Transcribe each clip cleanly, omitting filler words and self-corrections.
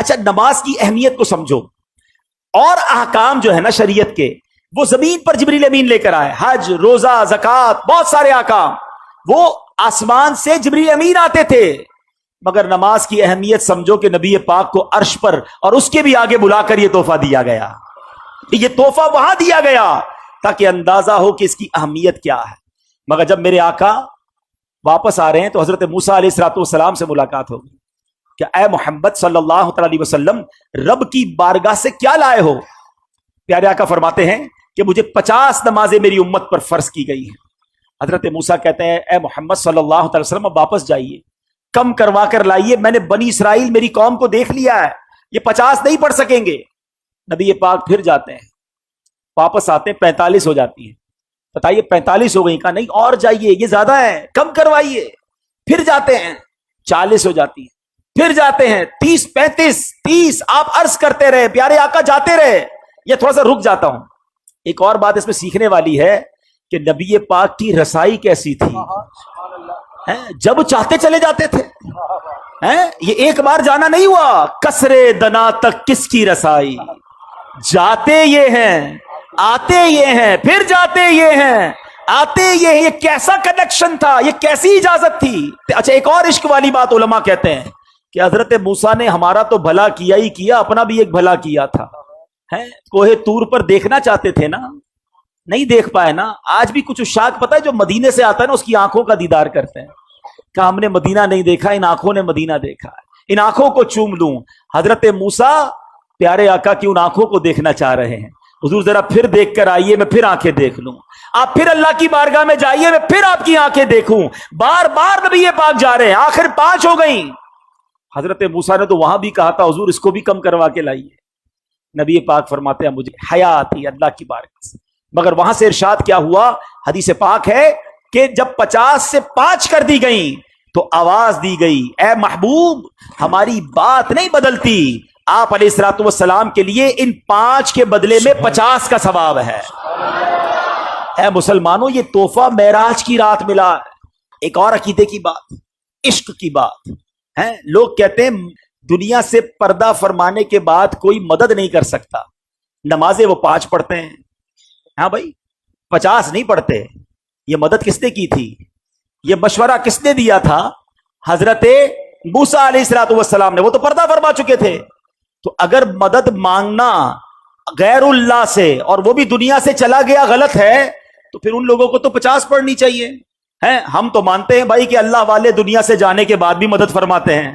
اچھا نماز کی اہمیت کو سمجھو، اور احکام جو ہے نا شریعت کے وہ زمین پر جبریل امین لے کر آئے، حج، روزہ، زکوٰۃ، بہت سارے احکام وہ آسمان سے جبریل امین آتے تھے، مگر نماز کی اہمیت سمجھو کہ نبی پاک کو عرش پر اور اس کے بھی آگے بلا کر یہ تحفہ دیا گیا، یہ تحفہ وہاں دیا گیا تاکہ اندازہ ہو کہ اس کی اہمیت کیا ہے۔ مگر جب میرے آقا واپس آ رہے ہیں تو حضرت موسیٰ علیہ السلام سے ملاقات ہوگی کہ اے محمد صلی اللہ علیہ وسلم رب کی بارگاہ سے کیا لائے ہو؟ پیارے آقا فرماتے ہیں کہ مجھے 50 نمازیں میری امت پر فرض کی گئی ہیں۔ حضرت موسیٰ کہتے ہیں اے محمد صلی اللہ علیہ وسلم اب واپس جائیے، کم کروا کر لائیے، میں نے بنی اسرائیل میری قوم کو دیکھ لیا ہے، یہ 50 نہیں پڑھ سکیں گے۔ نبی پاک پھر جاتے ہیں، واپس آتے ہیں 45 ہو جاتی ہیں، بتائیے 45 ہو گئی، کہا نہیں اور جائیے یہ زیادہ ہے، کم کروائیے۔ پھر جاتے ہیں 40 ہو جاتی ہیں، پھر جاتے ہیں 30 35 30، آپ عرض کرتے رہے، پیارے آقا جاتے رہے۔ یہ تھوڑا سا رک جاتا ہوں، ایک اور بات اس میں سیکھنے والی ہے کہ نبی پاک کی رسائی کیسی تھی، جب چاہتے چلے جاتے تھے، یہ ایک بار جانا نہیں ہوا، کسرے دنا تک کس کی رسائی، جاتے یہ ہیں آتے یہ ہیں پھر جاتے یہ ہیں آتے یہ ہیں، یہ کیسا کنیکشن تھا، یہ کیسی اجازت تھی۔ اچھا ایک اور عشق والی بات علماء کہتے ہیں کہ حضرت موسیٰ نے ہمارا تو بھلا کیا ہی کیا، اپنا بھی ایک بھلا کیا تھا، کوہ طور پر دیکھنا چاہتے تھے نا، نہیں دیکھ پائے نا۔ آج بھی کچھ عشاق پتہ ہے جو مدینے سے آتا ہے نا اس کی آنکھوں کا دیدار کرتے ہیں کہ ہم نے مدینہ نہیں دیکھا، ان آنکھوں نے مدینہ دیکھا ہے، ان آنکھوں کو چوم لوں۔ حضرت موسیٰ پیارے آقا کی ان آنکھوں کو دیکھنا چاہ رہے ہیں، حضور ذرا پھر دیکھ کر آئیے، میں پھر آنکھیں دیکھ لوں، آپ پھر اللہ کی بارگاہ میں جائیے، میں پھر آپ کی آنکھیں دیکھوں۔ بار بار نبی پاک جا رہے ہیں، آخر 5 ہو گئیں۔ حضرت موسیٰ نے تو وہاں بھی کہا تھا حضور اس کو بھی کم کروا کے لائیے، نبی پاک فرماتے ہیں مجھے حیا آتی اللہ کی بارگاہ سے۔ مگر وہاں سے ارشاد کیا ہوا، حدیث پاک ہے کہ جب 50 سے 5 کر دی گئیں تو آواز دی گئی اے محبوب ہماری بات نہیں بدلتی، آپ علیہ الصلوۃ والسلام کے لیے ان 5 کے بدلے میں 50 کا ثواب ہے۔ اے مسلمانوں یہ تحفہ معراج کی رات ملا ہے۔ ایک اور عقیدے کی بات، عشق کی بات ہے، لوگ کہتے ہیں دنیا سے پردہ فرمانے کے بعد کوئی مدد نہیں کر سکتا، نمازیں وہ 5 پڑھتے ہیں، ہاں بھائی 50 نہیں پڑھتے۔ یہ مدد کس نے کی تھی، یہ مشورہ کس نے دیا تھا؟ حضرت موسیٰ علیہ السلام نے، وہ تو پردہ فرما چکے تھے۔ تو اگر مدد مانگنا غیر اللہ سے اور وہ بھی دنیا سے چلا گیا غلط ہے تو پھر ان لوگوں کو تو 50 پڑھنی چاہیے۔ ہم تو مانتے ہیں بھائی کہ اللہ والے دنیا سے جانے کے بعد بھی مدد فرماتے ہیں۔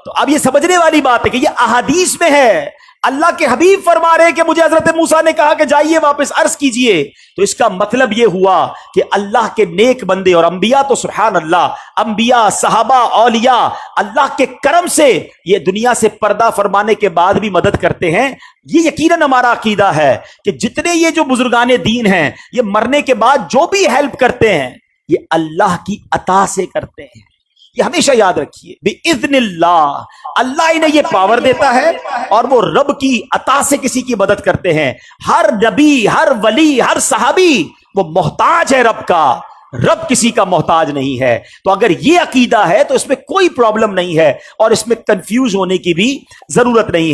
تو اب یہ سمجھنے والی بات ہے کہ یہ احادیث میں ہے، اللہ کے حبیب فرما رہے ہیں کہ مجھے حضرت موسیٰ نے کہا کہ جائیے واپس عرض کیجئے، تو اس کا مطلب یہ ہوا کہ اللہ کے نیک بندے اور انبیاء تو سبحان اللہ، انبیاء، صحابہ، اولیاء اللہ کے کرم سے یہ دنیا سے پردہ فرمانے کے بعد بھی مدد کرتے ہیں۔ یہ یقیناً ہمارا عقیدہ ہے کہ جتنے یہ جو بزرگان دین ہیں یہ مرنے کے بعد جو بھی ہیلپ کرتے ہیں یہ اللہ کی عطا سے کرتے ہیں، یہ ہمیشہ یاد رکھیے، بِإِذْنِ اللہ، اللہ انہیں یہ پاور دیتا ہے اور وہ رب کی عطا سے کسی کی مدد کرتے ہیں۔ ہر نبی، ہر ولی، ہر صحابی وہ محتاج ہے رب کا، رب کسی کا محتاج نہیں ہے۔ تو اگر یہ عقیدہ ہے تو اس میں کوئی پرابلم نہیں ہے اور اس میں کنفیوز ہونے کی بھی ضرورت نہیں ہے۔